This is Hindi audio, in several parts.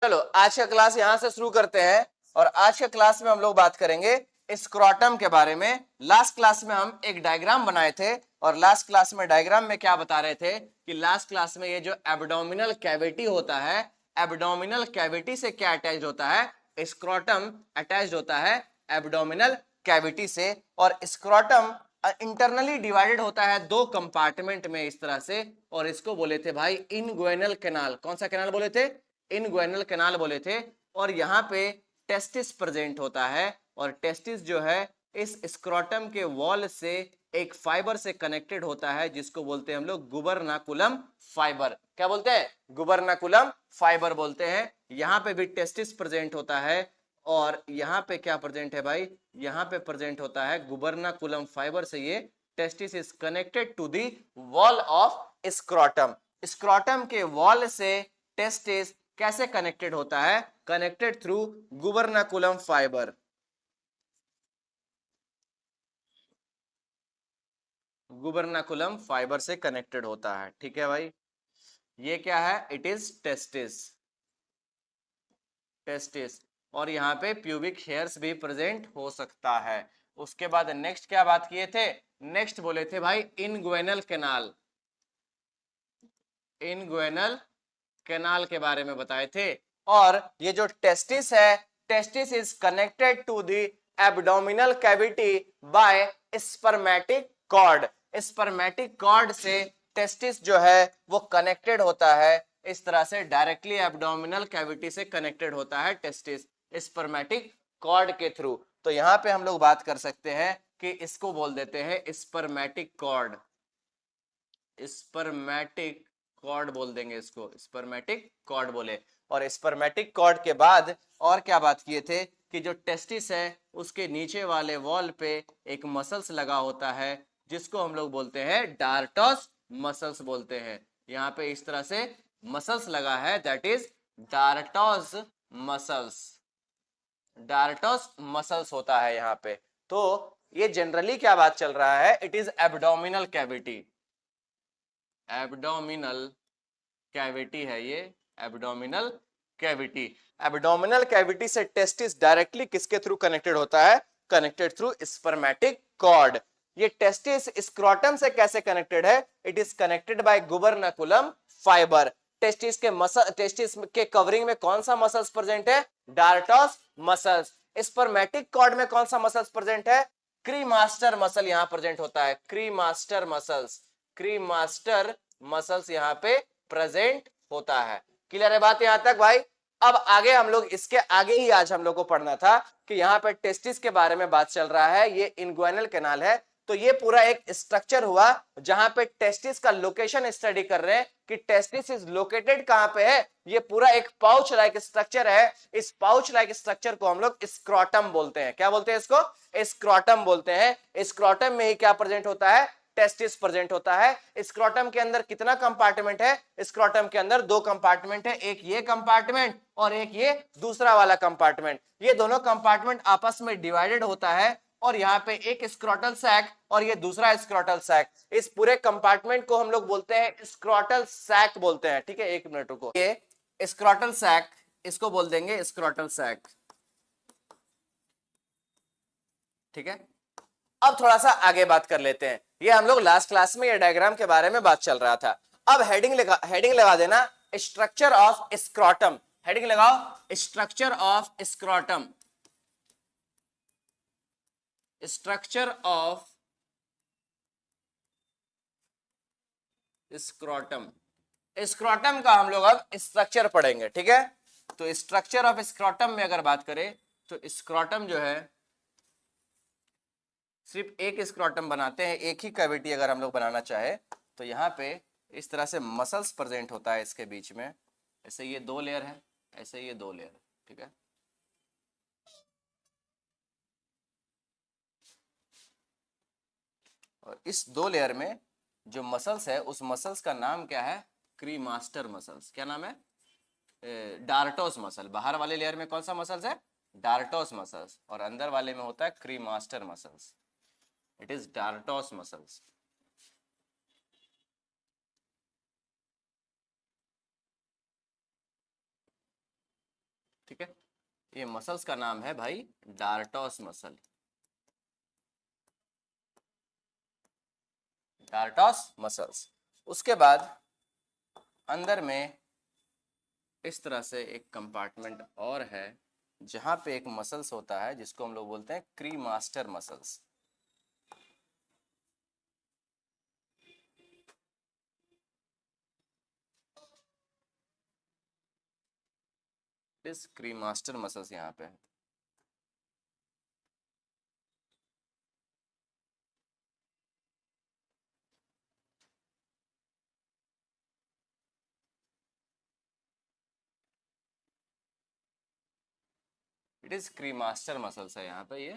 चलो आज का क्लास यहां से शुरू करते हैं। और आज के क्लास में हम लोग बात करेंगे स्क्रोटम के बारे में। लास्ट क्लास में हम एक डायग्राम बनाए थे और लास्ट क्लास में डायग्राम में क्या बता रहे थे कि लास्ट क्लास में ये जो एब्डोमिनल कैविटी होता है, एब्डोमिनल कैविटी से क्या अटैच होता है, स्क्रोटम अटैच होता है एब्डोमिनल कैविटी से। और स्क्रोटम इंटरनली डिवाइडेड होता है दो कंपार्टमेंट में इस तरह से, और इसको बोले थे भाई इनग्वेनल कैनाल। कौन सा कैनाल बोले थे? इनग्वेनल कैनाल बोले थे। और यहाँ पे टेस्टिस प्रेजेंट होता है, और टेस्टिस जो है इस स्क्रोटम के वॉल से एक फाइबर से कनेक्टेड होता है जिसको बोलते हैं हम लोग गुबरनाकुलम फाइबर। क्या बोलते हैं? गुबरनाकुलम फाइबर बोलते हैं। यहाँ पे भी टेस्टिस प्रेजेंट होता है, और यहाँ पे क्या प्रेजेंट है भाई? यहाँ पे प्रेजेंट होता है गुबरनाकुलम फाइबर से ये testis is connected to the wall of scrotum. Scrotum के वॉल से टेस्टिस कैसे कनेक्टेड होता है? Connected through gubernaculum fibre. Gubernaculum fibre से कनेक्टेड होता है। ठीक है भाई, ये क्या है? It is testis. टेस्टिस। और यहाँ पे प्यूबिक हेयर्स भी प्रेजेंट हो सकता है। उसके बाद नेक्स्ट क्या बात किए थे? नेक्स्ट बोले थे भाई इनग्वेनल कैनाल। इनग्वेनल कैनाल के बारे में बताए थे। और ये जो टेस्टिस है, testis is connected to the abdominal cavity by spermatic cord. Spermatic cord से टेस्टिस जो है वो कनेक्टेड होता है इस तरह से, डायरेक्टली एब्डोमिनल कैविटी से कनेक्टेड होता है टेस्टिस स्पर्मेटिक कॉर्ड के थ्रू। तो यहां पे हम लोग बात कर सकते हैं कि इसको बोल देते हैं स्पर्मेटिक कॉर्ड। स्पर्मेटिक कॉर्ड बोल देंगे इसको, स्पर्मेटिक कॉर्ड बोले। और स्पर्मेटिक कॉर्ड के बाद और क्या बात किए थे कि जो टेस्टिस है उसके नीचे वाले वॉल पे एक मसल्स लगा होता है जिसको हम लोग बोलते हैं डार्टोस मसल्स बोलते हैं। यहाँ पे इस तरह से मसल्स लगा है, that is dartos muscles. Dartos muscles होता है यहाँ पे। तो ये जनरली क्या बात चल रहा है, it is abdominal cavity. Abdominal cavity है ये, एब्डोमिनल कैविटी। एब्डोमिनल कैविटी से टेस्टिस डायरेक्टली किसके थ्रू कनेक्टेड होता है? Connected through spermatic cord. ये टेस्टिस स्क्रोटम से कैसे कनेक्टेड है? It is connected by gubernaculum fibre. Testis के मसल, टेस्टिस के कवरिंग में कौन सा मसल्स प्रेजेंट है? Dartos muscles. स्पर्मेटिक कॉर्ड में कौन सा मसल्स प्रेजेंट है? क्रीमास्टर मसल यहां प्रेजेंट होता है, क्रीमास्टर मसल्स। क्रीमास्टर मसल्स यहाँ पे प्रेजेंट होता है। क्लियर है बात यहां तक भाई? अब आगे हम लोग, इसके आगे ही आज हम लोग को पढ़ना था कि यहाँ पे टेस्टिस के बारे में बात चल रहा है, ये इनग्वेनल कैनाल है। तो ये पूरा एक स्ट्रक्चर हुआ जहां पे टेस्टिस का लोकेशन स्टडी कर रहे हैं कि टेस्टिस इज लोकेटेड कहां पे है। ये पूरा एक पाउच लाइक स्ट्रक्चर है। इस पाउच लाइक स्ट्रक्चर को हम लोग स्क्रोटम बोलते हैं। क्या बोलते हैं इसको? स्क्रोटम बोलते हैं। स्क्रोटम में ही क्या प्रेजेंट होता है? टेस्टिस प्रेजेंट होता है। स्क्रोटम के अंदर कितना कंपार्टमेंट है? स्क्रोटम के अंदर दो कंपार्टमेंट है, एक ये कंपार्टमेंट और एक ये दूसरा वाला कंपार्टमेंट। ये दोनों कंपार्टमेंट आपस में डिवाइडेड होता है, और यहाँ पे एक स्क्रोटल सैक और ये दूसरा स्क्रोटल सैक। इस पूरे कंपार्टमेंट को हम लोग बोलते हैं स्क्रोटल सैक बोलते हैं। ठीक है, एक मिनट रुको। ये स्क्रोटल सैक, इसको बोल देंगे स्क्रोटल सैक। ठीक है, अब थोड़ा सा आगे बात कर लेते हैं। ये हम लोग लास्ट क्लास में ये डायग्राम के बारे में बात चल रहा था। अब हेडिंग लगा देना स्ट्रक्चर ऑफ स्क्रोटम। हेडिंग लगाओ structure of scrotum. Structure of scrotum. Scrotum का हम लोग अब स्ट्रक्चर पढ़ेंगे। ठीक है, तो स्ट्रक्चर ऑफ स्क्रोटम में अगर बात करें तो स्क्रोटम जो है सिर्फ एक स्क्रोटम बनाते हैं, एक ही कैविटी अगर हम लोग बनाना चाहे तो यहाँ पे इस तरह से मसल्स प्रेजेंट होता है इसके बीच में। ऐसे ये दो लेयर है, ऐसे ये दो लेयर। ठीक है, और इस दो लेयर में जो मसल्स है उस मसल्स का नाम क्या है? Cremaster muscles. क्या नाम है? Dartos muscle. बाहर वाले लेयर में कौन सा मसल्स है? Dartos muscles. और अंदर वाले में होता है cremaster muscles. It is dartos muscles. ठीक है, ये मसल्स का नाम है भाई डार्टोस मसल, डार्टोस मसल्स। उसके बाद अंदर में इस तरह से एक कंपार्टमेंट और है जहां पे एक मसल्स होता है जिसको हम लोग बोलते हैं क्रीमास्टर मसल्स। इस क्रीमास्टर मसल्स यहाँ पे है। इट इज क्रीमास्टर मसल्स है यहाँ पे, ये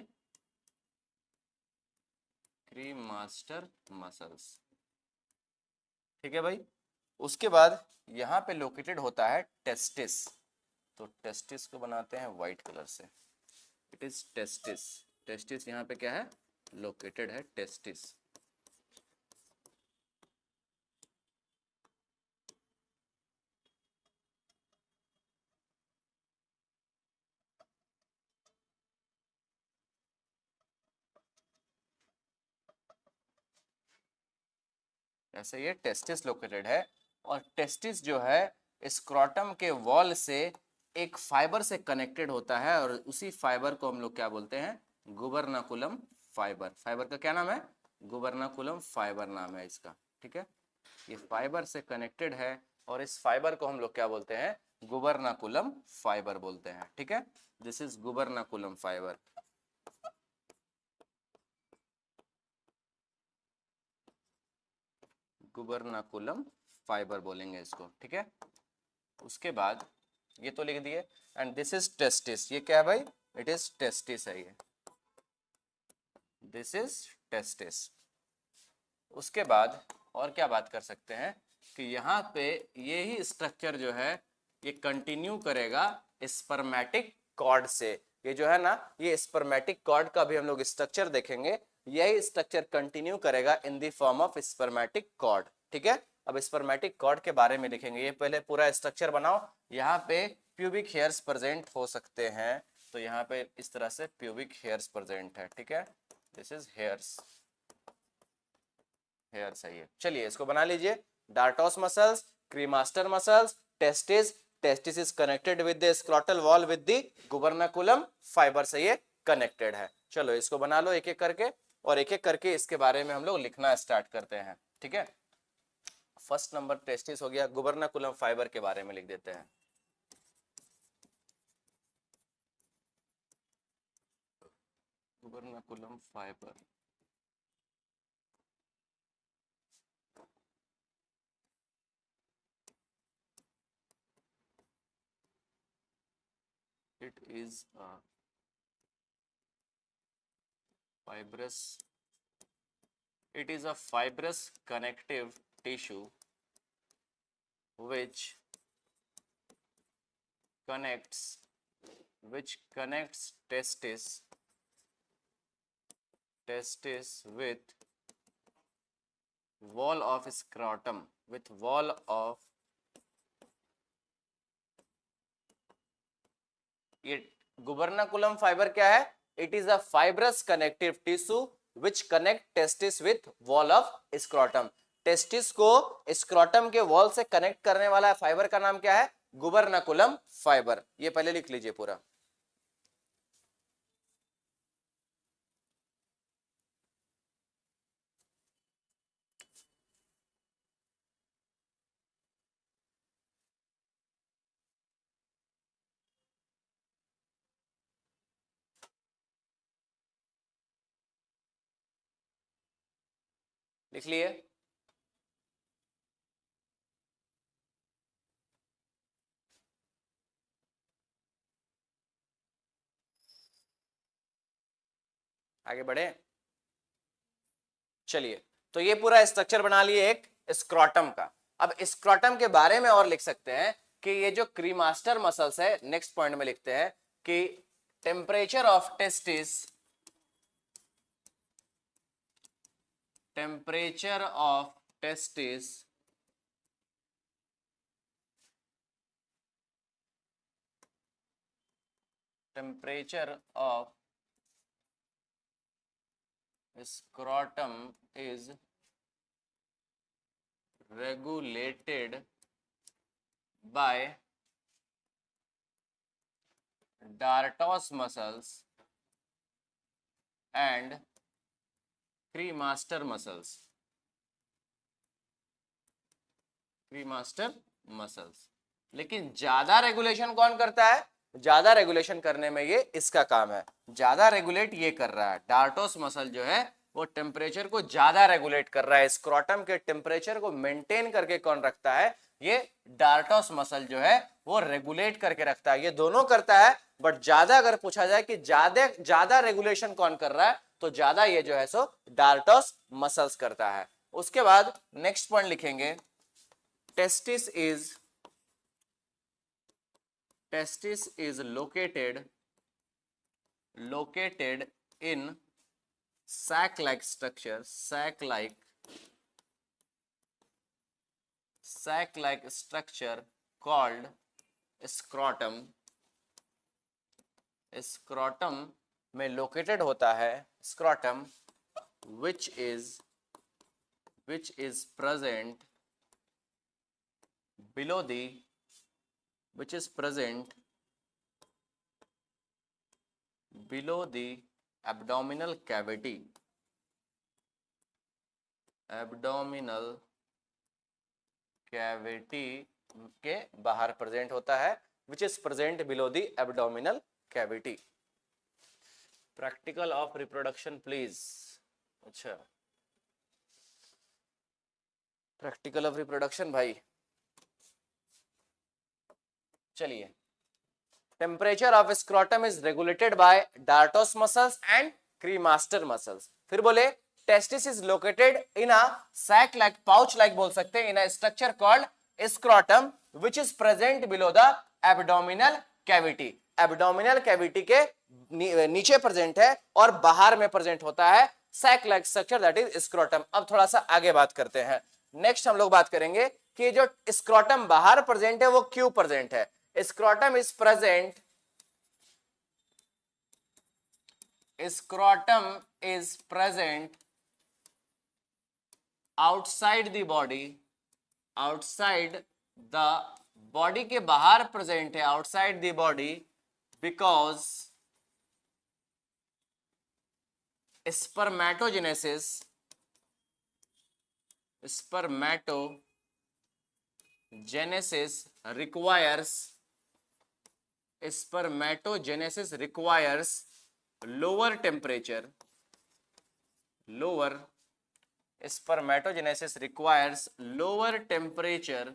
क्रीमास्टर मसल्स। ठीक है भाई। उसके बाद यहाँ पे लोकेटेड होता है टेस्टिस, तो टेस्टिस को बनाते हैं व्हाइट कलर से। इट इज टेस्टिस, टेस्टिस यहाँ पे क्या है, लोकेटेड है टेस्टिस। ऐसे ये टेस्टिस लोकेटेड है, और टेस्टिस जो है स्क्रोटम के वॉल से एक फाइबर से कनेक्टेड होता है, और उसी फाइबर को हम लोग क्या बोलते हैं, गुबरनाकुलम फाइबर। फाइबर का क्या नाम है, गुबरनाकुलम फाइबर नाम है इसका। ठीक है, ये फाइबर से कनेक्टेड है, और इस फाइबर को हम लोग क्या बोलते हैं, गुबरनाकुलम फाइबर बोलते हैं। ठीक है, this is गुबरनाकुलम fibre. Gubernaculum fibre बोलेंगे इसको। ठीक है, उसके बाद ये तो लिख दिए, एंड दिस इज टेस्टिस। ये क्या है भाई, इट इज टेस्टिस है ये, दिस इज टेस्टिस। उसके बाद और क्या बात कर सकते हैं कि यहाँ पे ये ही स्ट्रक्चर जो है ये कंटिन्यू करेगा स्पर्मेटिक कॉर्ड से। ये जो है ना, ये स्पर्मेटिक कॉर्ड का भी हम लोग स्ट्रक्चर देखेंगे, यही स्ट्रक्चर कंटिन्यू करेगा in the form of spermatic cord. ठीक है, अब स्पर्मेटिक कॉर्ड के बारे में लिखेंगे। ये पहले पूरा स्ट्रक्चर बनाओ। यहाँ पे प्यूबिक हेयर्स प्रेजेंट हो सकते हैं, तो यहाँ पे इस तरह से प्यूबिक हेयर्स प्रेजेंट है। ठीक है, दिस इज हेयर्स, हेयर सही है। चलिए इसको बना लीजिए, dartos muscles, cremaster muscles, testis, testis is connected with the scrotal wall with the gubernaculum fibre से ये कनेक्टेड है। चलो इसको बना लो एक एक करके, और एक एक करके इसके बारे में हम लोग लिखना स्टार्ट करते हैं। ठीक है, फर्स्ट नंबर टेस्टिस हो गया, गुबरनाकुलम फाइबर के बारे में लिख देते हैं। गुबरनाकुलम fibre, it is a fibrous, it is a fibrous connective tissue which connects, testis with wall of scrotum, with wall of, ये गुबरनाकुलम फाइबर क्या है, it is a fibrous connective tissue which connect testis with wall of scrotum. Testis को स्क्रोटम के वॉल से कनेक्ट करने वाला फाइबर का नाम क्या है, गुबरनाकुलम फाइबर। ये पहले लिख लीजिए पूरा। लिख लिए, आगे बढ़े। चलिए, तो ये पूरा स्ट्रक्चर बना लिए एक स्क्रोटम का। अब स्क्रोटम के बारे में और लिख सकते हैं कि ये जो क्रीमास्टर मसल्स है, नेक्स्ट पॉइंट में लिखते हैं कि temperature of testis, temperature of testis temperature of scrotum is regulated by dartos muscles and cremaster muscles. लेकिन ज्यादा रेगुलेशन कौन करता है? ज्यादा रेगुलेशन करने में ये इसका काम है, ज्यादा रेगुलेट ये कर रहा है। डार्टोस मसल जो है वो टेम्परेचर को ज्यादा रेगुलेट कर रहा है। स्क्रोटम के टेम्परेचर को मेंटेन करके कौन रखता है? ये डार्टोस मसल जो है वो रेगुलेट करके रखता है। ये दोनों करता है, बट ज्यादा अगर पूछा जाए कि ज्यादा रेगुलेशन कौन कर रहा है, तो ज्यादा ये जो है सो डार्टोस मसल्स करता है। उसके बाद नेक्स्ट पॉइंट लिखेंगे, testis is located in sac-like structure called scrotum. Scrotum में लोकेटेड होता है scrotum, which is present below the abdominal cavity. abdominal cavity के बाहर प्रेजेंट होता है, which is present below the abdominal cavity. Practical of reproduction please. अच्छा, प्रैक्टिकल ऑफ रिप्रोडक्शन भाई, चलिए। Temperature of scrotum is regulated by dartos muscles and cremaster muscles. फिर बोले testis is located in a sac like, pouch like बोल सकते हैं, in a structure called scrotum which is present below the abdominal cavity. Abdominal cavity के नीचे प्रेजेंट है और बाहर में प्रेजेंट होता है sac like structure, that is scrotum. अब थोड़ा सा आगे बात करते हैं। नेक्स्ट हम लोग बात करेंगे कि जो स्क्रोटम बाहर प्रेजेंट है वो क्यों प्रेजेंट है। Scrotum is present outside the body के बाहर प्रेजेंट है, outside the body, because spermatogenesis requires lower temperature. Spermatogenesis requires lower temperature.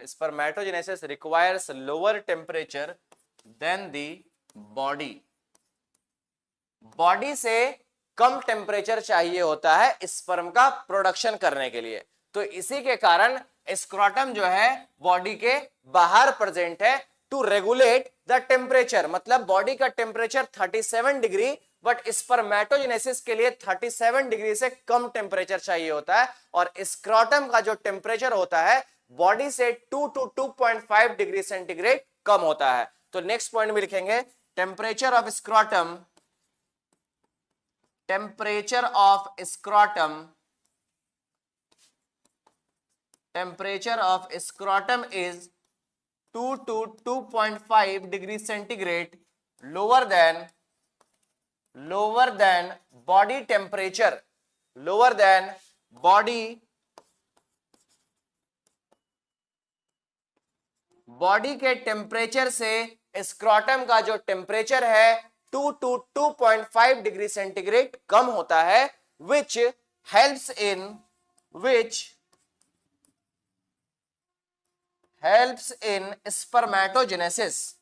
Spermatogenesis requires lower temperature than the body से कम टेम्परेचर चाहिए होता है स्पर्म का प्रोडक्शन करने के लिए। तो इसी के कारण स्क्रोटम जो है बॉडी के बाहर प्रेजेंट है टू रेगुलेट द टेम्परेचर। मतलब बॉडी का टेम्परेचर 37 डिग्री, बट स्पर्मेटोजेनेसिस के लिए 37 डिग्री से कम टेम्परेचर चाहिए होता है, और स्क्रोटम का जो टेम्परेचर होता है बॉडी से 2 to 2.5 डिग्री सेंटीग्रेड कम होता है। तो नेक्स्ट पॉइंट में लिखेंगे temperature of scrotum is 2 to 2.5 degree centigrade lower than body temperature, body के टेम्परेचर से स्क्रोटम का जो टेम्परेचर है 2 to 2.5 डिग्री सेंटीग्रेड कम होता है, which helps in spermatogenesis.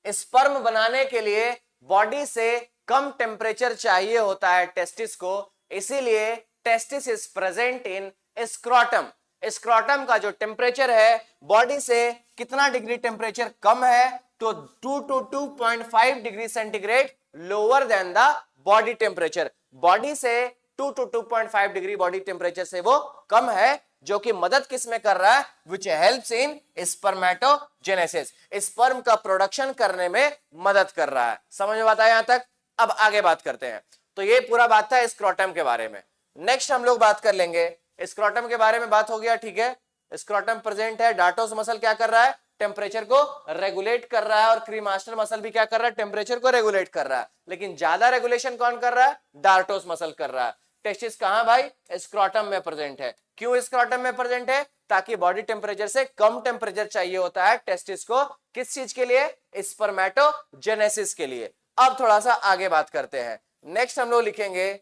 Sperm बनाने के लिए बॉडी से कम टेम्परेचर चाहिए होता है टेस्टिस को, इसीलिए testis is present in scrotum. Scrotum का जो टेम्परेचर है बॉडी से कितना डिग्री टेम्परेचर कम है, तो 2 to 2.5 degree centigrade lower than the body temperature. Body से 2 to 2.5 डिग्री बॉडी टेम्परेचर से वो कम है, जो कि मदद किस में कर रहा है, which helps in spermatogenesis, sperm का प्रोडक्शन करने में मदद कर रहा है। समझ में आता है यहां तक? अब आगे बात करते हैं। तो ये पूरा बात था स्क्रोटम के बारे में। नेक्स्ट हम लोग बात कर लेंगे स्क्रोटम के बारे में, बात हो गया, ठीक है। स्क्रोटम प्रेजेंट है, डार्टोस मसल क्या कर रहा है, टेम्परेचर को रेगुलेट कर रहा है, और क्रीमास्टर मसल भी क्या कर रहा है, टेम्परेचर को रेगुलेट कर रहा है। लेकिन ज्यादा रेगुलेशन कौन कर रहा है, डार्टोस मसल कर रहा है। टेस्टिस कहां भाई, स्क्रोटम में प्रेजेंट है। क्यों स्क्रोटम में प्रेजेंट है, ताकि बॉडी टेम्परेचर से कम टेम्परेचर चाहिए होता है टेस्टिस को, किस चीज के लिए, स्पर्मेटोजेनेसिस के लिए। अब थोड़ा सा आगे बात करते हैं। नेक्स्ट हम लोग लिखेंगे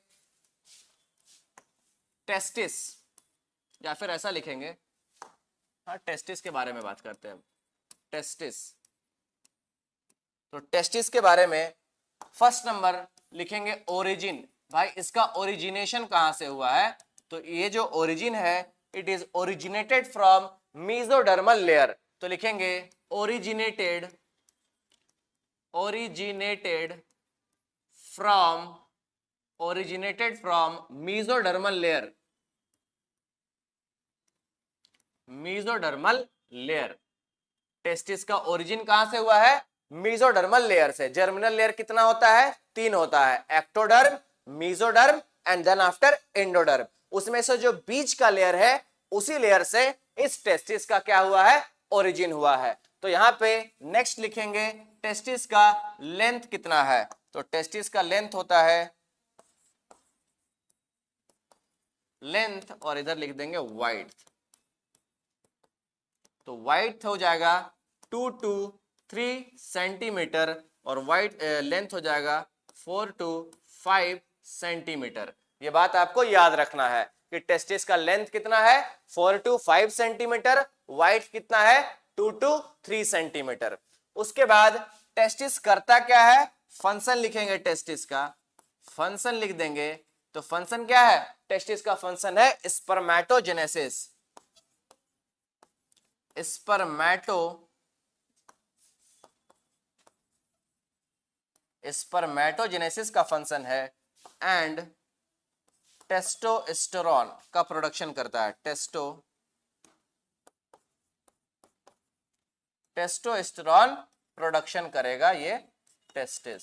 टेस्टिस, या फिर ऐसा लिखेंगे, हाँ टेस्टिस के बारे में बात करते हैं। टेस्टिस, तो टेस्टिस के बारे में फर्स्ट नंबर लिखेंगे ओरिजिन। भाई इसका ओरिजिनेशन कहां से हुआ है, तो ये जो ओरिजिन है, it is originated from mesodermal layer. तो लिखेंगे originated, originated from mesodermal layer, mesodermal layer. Testis का ओरिजिन कहां से हुआ है, मीजोडर्मल लेयर से। जर्मिनल लेयर कितना होता है, 3 होता है, ectoderm, mesoderm and then after endoderm. उसमें से जो बीच का लेयर है, उसी लेयर से इस टेस्टिस का क्या हुआ है, ओरिजिन हुआ है। तो यहां पे नेक्स्ट लिखेंगे टेस्टिस का लेंथ कितना है, तो टेस्टिस का लेंथ होता है लेंथ, और इधर लिख देंगे वाइड। तो वाइड हो जाएगा 2 to 3 सेंटीमीटर, और वाइड लेंथ हो जाएगा 4 to 5 सेंटीमीटर। ये बात आपको याद रखना है कि टेस्टिस का लेंथ कितना है, 4 to 5 सेंटीमीटर, वाइड कितना है, 2 to 3 सेंटीमीटर। उसके बाद टेस्टिस करता क्या है, फंक्शन लिखेंगे टेस्टिस का, फंक्शन लिख देंगे। तो फंक्शन क्या है, टेस्टिस का फंक्शन है स्पर्मेटोजेनेसिस। स्पर्मेटोजेनेसिस का फंक्शन है, एंड टेस्टोस्टेरोन का प्रोडक्शन करता है। टेस्टोस्टेरोन प्रोडक्शन करेगा ये टेस्टिस।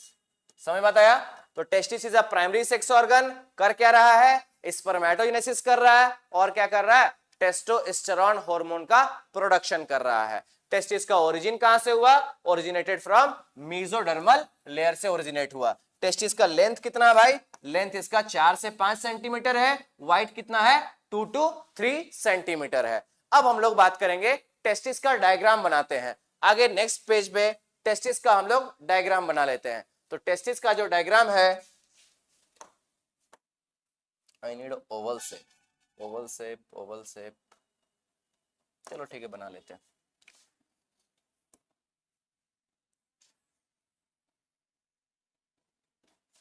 समझ बात आया? तो testis is a primary sex organ, कर क्या रहा है, स्पर्मेटोजेनेसिस कर रहा है, और क्या कर रहा है, टेस्टोस्टेरोन हार्मोन का प्रोडक्शन कर रहा है। टेस्टिस का ओरिजिन कहां से हुआ, ओरिजिनेटेड फ्रॉम मीजोडर्मल लेयर से ओरिजिनेट हुआ। टेस्टिस का लेंथ कितना है भाई, लेंथ इसका 4 से 5 सेंटीमीटर है, वाइड कितना है, 2 to 3 सेंटीमीटर है। अब हम लोग बात करेंगे टेस्टिस का डायग्राम बनाते हैं। आगे नेक्स्ट पेज पे टेस्टिस का हम लोग डायग्राम बना लेते हैं। तो टेस्टिस का जो डायग्राम है, I need Oval shape, Oval shape, Oval shape, चलो ठीक है बना लेते हैं।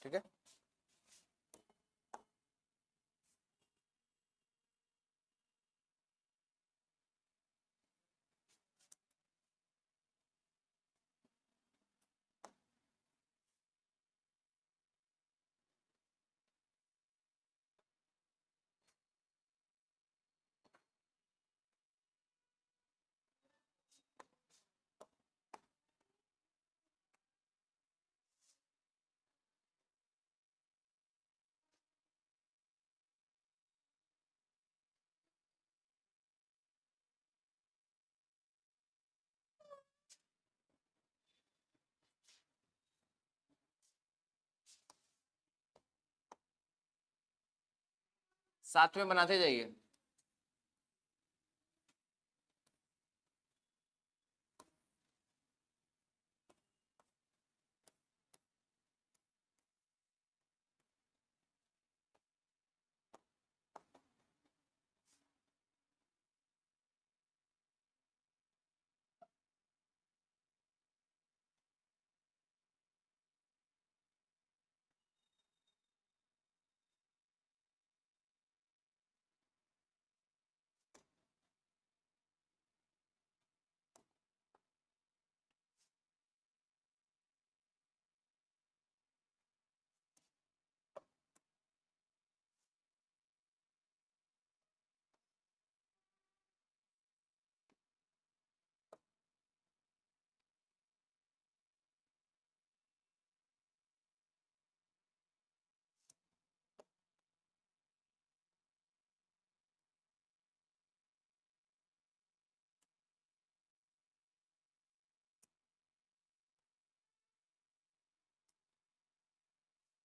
ठीक है, साथ में बनाते जाइए।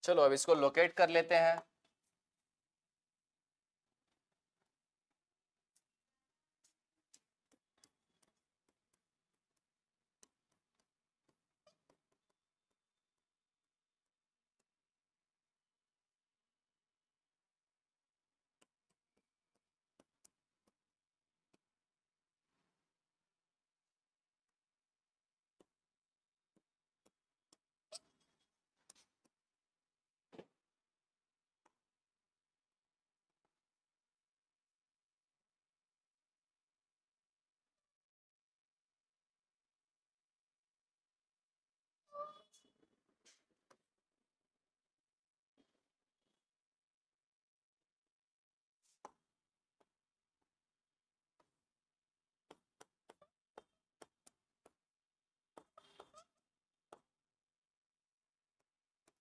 चलो अब इसको लोकेट कर लेते हैं।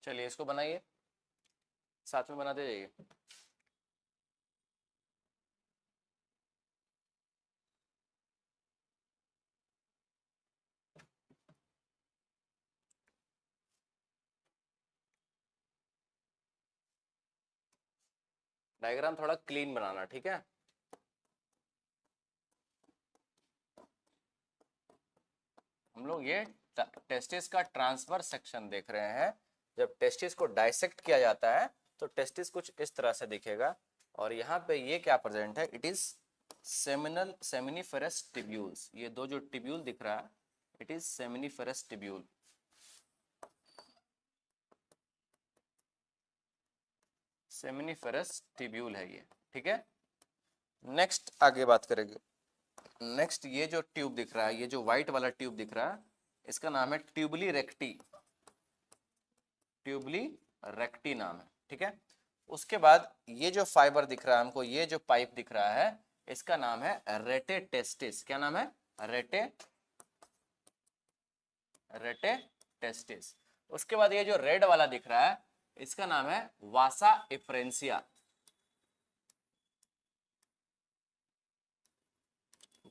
चलिए इसको बनाइए, साथ में बनाते जाइए। डायग्राम थोड़ा क्लीन बनाना, ठीक है। हम लोग ये टेस्टिस का ट्रांसफर सेक्शन देख रहे हैं। जब टेस्टिस को डाइसेक्ट किया जाता है तो टेस्टिस कुछ इस तरह से दिखेगा, और यहाँ पे ये क्या प्रेजेंट है, इट इज सेमिनिफेरस टिब्यूल्स। ये दो जो टिब्यूल दिख रहा है, it is seminiferous tubule. Seminiferous tubule है ये, ठीक है। नेक्स्ट आगे बात करेंगे। नेक्स्ट ये जो ट्यूब दिख रहा है, ये जो व्हाइट वाला ट्यूब दिख रहा है, इसका नाम है ट्यूबली रेक्टी। ट्यूबली रेक्टी नाम है, ठीक है। उसके बाद ये जो फाइबर दिख रहा है हमको, ये जो पाइप दिख रहा है, इसका नाम है रेटे टेस्टिस। क्या नाम है? रेटे रेटे टेस्टिस। उसके बाद ये जो रेड वाला दिख रहा है, इसका नाम है वासा इफ्रेंसिया।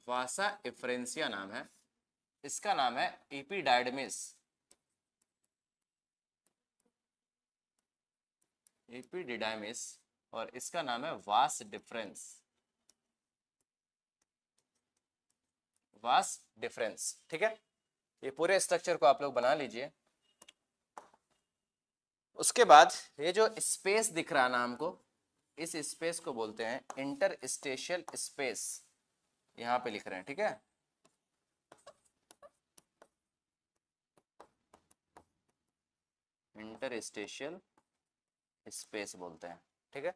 वासा इफ्रेंसिया नाम है। इसका नाम है एपिडाइडमिस। एपिडिडाइमिस। और इसका नाम है वास डिफरेंस। वास डिफरेंस, ठीक है। ये पूरे स्ट्रक्चर को आप लोग बना लीजिए। उसके बाद ये जो स्पेस दिख रहा है ना हमको, इस स्पेस को बोलते हैं इंटरस्टेशियल स्पेस। यहां पे लिख रहे हैं, ठीक है। इंटरस्टेशियल स्पेस बोलते हैं, ठीक है।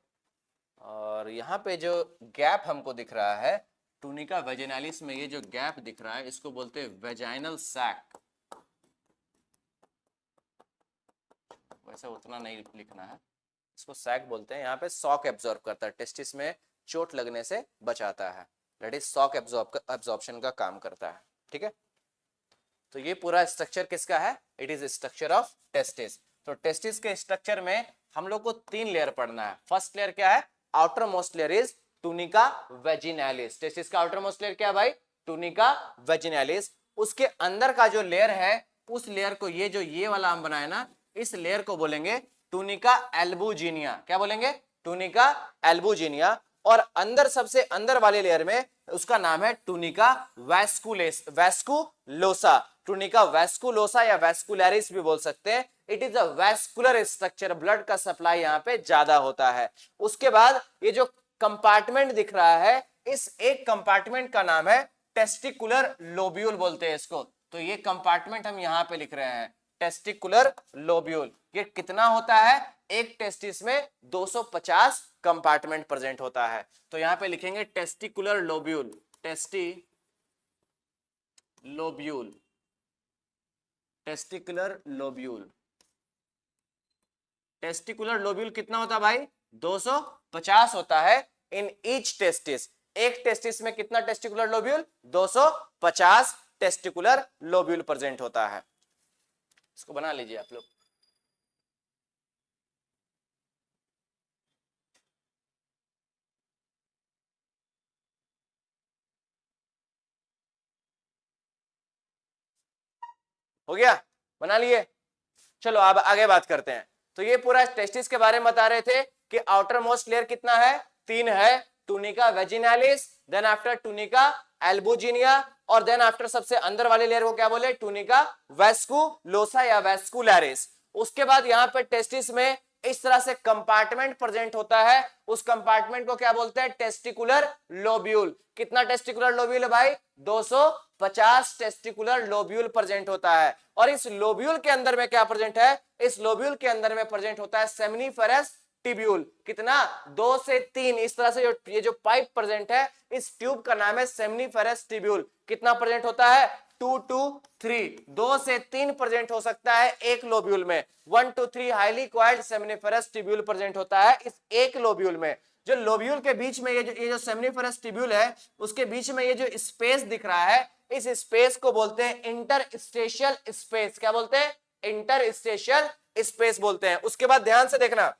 और यहाँ पे जो गैप हमको दिख रहा है टूनिका वेजिनालिस में, ये जो गैप दिख रहा है इसको बोलते हैं वेजाइनल सैक। वैसे उतना नहीं लिखना है, इसको सैक बोलते हैं। यहाँ पे सॉक एब्जॉर्ब करता है, टेस्टिस में चोट लगने से बचाता है। दैट इज सॉक एब्जॉर्प्शन का काम करता है, ठीक है। तो ये पूरा स्ट्रक्चर किसका है? It is structure of testis. तो टेस्टिस के स्ट्रक्चर में हम लोग को 3 लेयर पढ़ना है। फर्स्ट लेयर क्या है? Outer most layer is tunica vaginalis. Testis का आउटर मोस्ट लेयर क्या है भाई? Tunica vaginalis. उसके अंदर का जो लेयर है, उस लेयर को, ये जो ये वाला हम बनाए ना, इस लेयर को बोलेंगे टूनिका एल्बुजिनिया। क्या बोलेंगे? Tunica albuginea. और अंदर, सबसे अंदर वाले लेयर में, उसका नाम है टूनिका वैस्कुलोसा। टूनिका वैस्कुलोसा या वैस्कुलरिस भी बोल सकते हैं। It is a vascular structure, blood का सप्लाई यहाँ पे ज्यादा होता है। उसके बाद ये जो कंपार्टमेंट दिख रहा है, इस एक कंपार्टमेंट का नाम है टेस्टिकुलर लोब्यूल बोलते हैं इसको। तो ये कंपार्टमेंट हम यहाँ पे लिख रहे हैं, टेस्टिकुलर लोब्यूल। ये कितना होता है? एक टेस्टिस में 250 कंपार्टमेंट प्रेजेंट होता है। तो यहां पे लिखेंगे testicular lobule. Lobule, testicular lobule. Testicular lobule कितना होता है भाई? 250 होता है इन ईच टेस्टिस। एक टेस्टिस में कितना testicular lobule? 250 testicular lobule present होता है। इसको बना लीजिए आप लोग। हो गया? बना लिए? चलो अब आगे बात करते हैं। तो ये पूरा टेस्टिस के बारे में बता रहे थे कि आउटर मोस्ट लेयर कितना है, 3 है, tunica vaginalis, then after tunica albuginea, और देन आफ्टर सबसे अंदर वाले लेयर को क्या बोले, टूनिका वेस्कुलोसा या वेस्कुलरिस। उसके बाद यहाँ पे टेस्टिस में इस तरह से कंपार्टमेंट प्रेजेंट होता है, उस कंपार्टमेंट को क्या बोलते हैं, टेस्टिकुलर लोब्यूल। कितना टेस्टिकुलर लोब्यूल है भाई, 250 टेस्टिकुलर लोब्यूल प्रेजेंट होता है। और इस लोब्यूल के अंदर में क्या प्रेजेंट है, इस लोब्यूल के अंदर में प्रेजेंट होता है सेमिनिफेरस टिब्यूल। कितना, 2 से 3, इस तरह से ये जो पाइप प्रेजेंट है, इस ट्यूब का नाम है सेमिनिफेरस टिब्यूल। कितना प्रेजेंट होता है, 2 to 3, 2 से 3 प्रेजेंट हो सकता है एक लोब्यूल में। 1 to 3 highly coiled seminiferous tubule present होता है इस एक लोब्यूल में। जो लोब्यूल के बीच में ये जो सेमिनिफेरस टिब्यूल है, उसके बीच में ये जो स्पेस दिख रहा है, इस स्पेस को बोलते हैं इंटरस्टेशियल स्पेस। क्या बोलते हैं, इंटरस्टेशियल स्पेस बोलते हैं। उसके बाद ध्यान से देखना,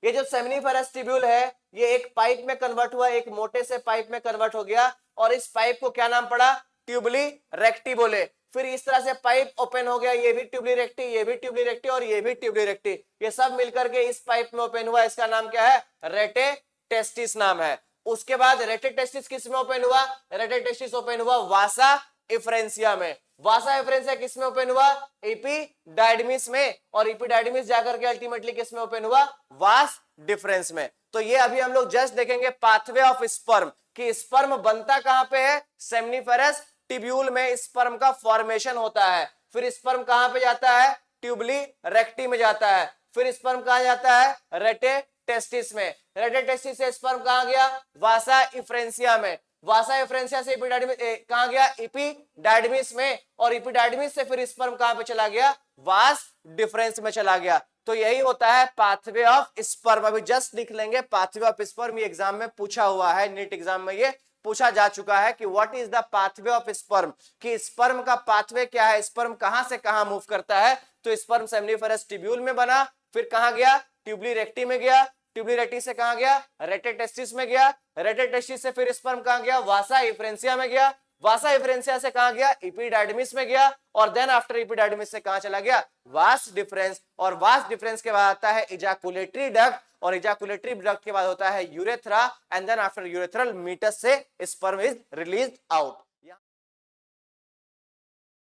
ये जो सेमिनिफेरस टिब्यूल है, ये एक पाइप में कन्वर्ट हुआ, एक मोटे से पाइप में कन्वर्ट हो गया, और इस पाइप को क्या नाम पड़ा, ट्यूबली रेक्टी बोले। फिर इस तरह से पाइप ओपन हो गया, ये भी ट्यूबली रेक्टी, ये भी ट्यूबली रेक्टी, और ये भी ट्यूबली रेक्टी, ये सब मिलकर के इस पाइप में ओपन हुआ। इसका नाम क्या है, रेटे टेस्टिस नाम है। उसके बाद रेटे टेस्टिस किस में ओपन हुआ, रेटे टेस्टिस ओपन हुआ वासा इफ्रेंसिया में। वासा इफ्रेंसिया किस में ओपन हुआ, एपिडाइडमिस में, और एपिडाइडमिस जाकर के अल्टीमेटली किस में ओपन हुआ, वास डिफरेंस में। तो ये अभी हम लोग जस्ट देखेंगे पाथवे ऑफ स्पर्म, कि स्पर्म बनता कहां पे है, सेमिनिफेरस टिब्यूल में स्पर्म का फॉर्मेशन होता है। फिर स्पर्म कहां पे जाता है, ट्यूबली रेक्टी में जाता है। फिर स्पर्म कहां जाता है, रेटे टेस्टिस में। रेटे टेस्टिस से स्पर्म कहां गया, वासा इफ्रेंसिया में। वासा इफ्रेंसिया से एपिडाइडमिस कहां गया, एपिडाइडमिस में, और एपिडाइडमिस से फिर स्पर्म कहां पे चला गया, वास डिफरेंस में चला गया। तो यही होता है पाथवे ऑफ स्पर्म। अभी जस्ट लिख लेंगे पाथवे ऑफ स्पर्म, ये एग्जाम में पूछा हुआ है, नीट एग्जाम में ये पूछा जा चुका है कि what is the pathway of sperm, कि स्पर्म का पाथवे क्या है, स्पर्म कहां से कहां मूव करता है। तो स्पर्म सेमिनिफेरस टिब्यूल में बना, फिर कहां गया, ट्यूबली रेक्टी में गया, ट्यूबली रेक्टी से कहां गया, रेटे टेस्टिस में गया, रेटे टेस्टिस से फिर स्पर्म कहां गया, वासा इफ्रेंसिया में गया, वासा इफ्रेंसिया से कहां गया, एपिडाइडमिस में गया, और देन आफ्टर एपिडाइडमिस से कहां चला गया, वास डिफरेंस, और वास डिफरेंस के बाद आता है इजाकुलेटरी डक्ट, और इजाकुलेटरी डक्ट के बाद होता है urethra, and then after urethral meatus से स्पर्म इज रिलीज्ड आउट।